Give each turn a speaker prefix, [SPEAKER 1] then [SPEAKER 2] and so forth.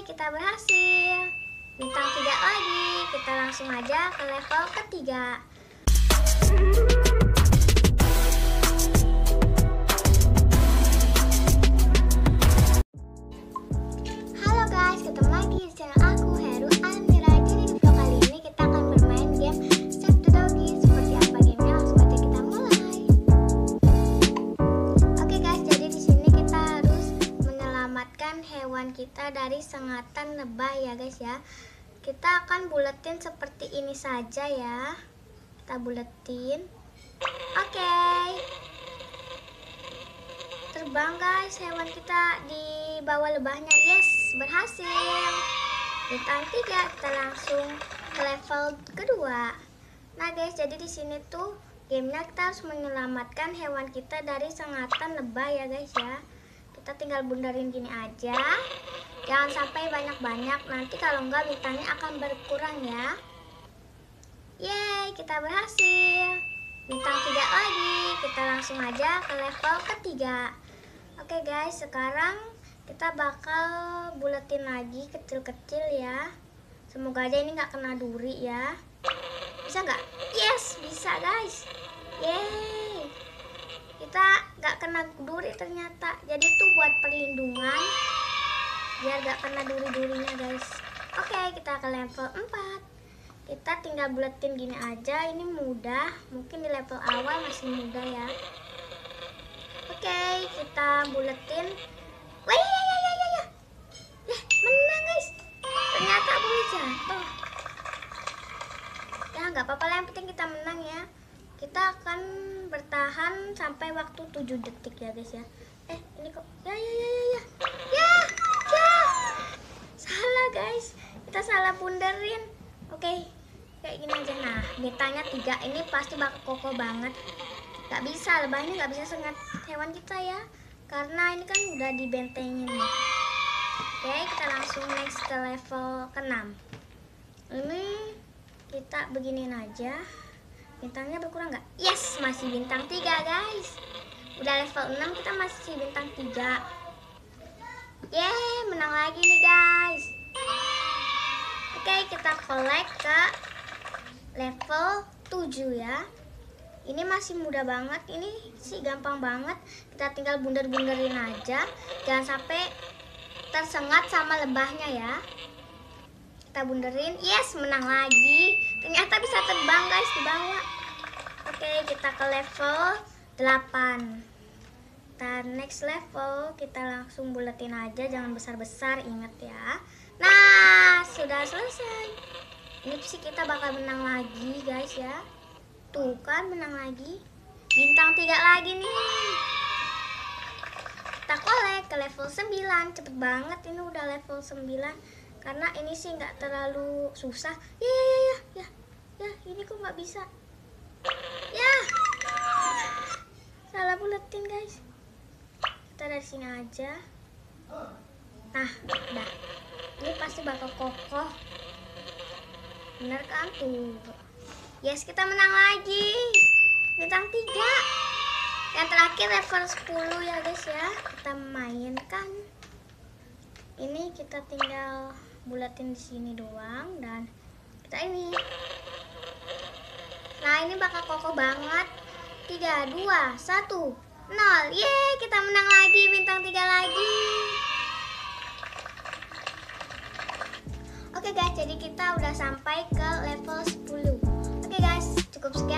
[SPEAKER 1] kita berhasil. Bintang 3 lagi. Kita langsung aja ke level ketiga. Halo guys, ketemu lagi di channel aku, Heru Almira. Jadi di video kali ini kita akan bermain game Save the Doggy. Seperti apa gamenya? Langsung aja kita mulai. Oke guys, jadi di sini kita harus menyelamatkan hewan kita dari sengatan lebah ya guys ya. Kita akan buletin seperti ini saja ya. Kita buletin. Oke. Terbang guys hewan kita di bawah lebahnya. Yes, berhasil. Bintang 3, kita langsung ke level kedua. Nah guys, jadi di sini tuh gamenya kita harus menyelamatkan hewan kita dari sengatan lebah ya guys ya. Kita tinggal bundarin gini aja. Jangan sampai banyak-banyak, nanti kalau enggak bintangnya akan berkurang ya. Yeay, kita berhasil. Bintang 3 lagi. Kita langsung aja ke level ketiga. Oke guys, sekarang kita bakal buletin lagi kecil-kecil ya. Semoga aja ini nggak kena duri ya. Bisa nggak? Yes, bisa guys. Yeay. Kita nggak kena duri ternyata. Jadi itu buat perlindungan, biar gak kena duri-durinya guys. Oke, kita ke level 4. Kita tinggal buletin gini aja. Ini mudah. Mungkin di level awal masih mudah ya. Oke, kita buletin. Wah, ya, menang guys. Ternyata boleh jatuh. Ya nggak apa-apa lah, yang penting kita menang ya. Kita akan bertahan sampai waktu 7 detik ya guys ya. Ini kok ya. Salah guys, kita salah bunderin. Oke, kayak gini aja. Nah, bintangnya 3 ini pasti bakal kokoh banget. Gak bisa, lebahnya gak bisa sengat hewan kita ya, karena ini kan udah dibentengin nih. Oke, kita langsung next ke level ke-6. Ini kita beginiin aja. Bintangnya berkurang gak? Yes, masih bintang 3 guys. Udah level 6 kita masih bintang 3. Yeay, menang lagi nih guys. Oke, kita collect ke level 7 ya. Ini masih mudah banget. Ini sih gampang banget. Kita tinggal bunder-bunderin aja. Jangan sampai tersengat sama lebahnya ya. Kita bunderin. Yes, menang lagi. Ternyata bisa terbang guys di bawah. Oke, kita ke level 8. Kita next level, kita langsung buletin aja, jangan besar-besar, ingat ya. Nah, sudah selesai. Ini sih kita bakal menang lagi guys ya. Tuh kan, menang lagi. Bintang 3 lagi nih. Kita collect ke level 9. Cepet banget, ini udah level 9. Karena ini sih nggak terlalu susah. Ya, ini kok nggak bisa. Ya, salah buletin guys. Kita dari sini aja. Nah, udah. Ini pasti bakal kokoh. Bener kan tuh? Yes, kita menang lagi. Bintang 3. Yang terakhir level 10 ya guys ya. Kita mainkan. Ini kita tinggal buletin di sini doang dan kita ini. Nah, ini bakal kokoh banget. 3, 2, 1. 0. Yeay, kita menang lagi, bintang 3 lagi. Oke guys, jadi kita udah sampai ke level 10. Oke guys, cukup sekian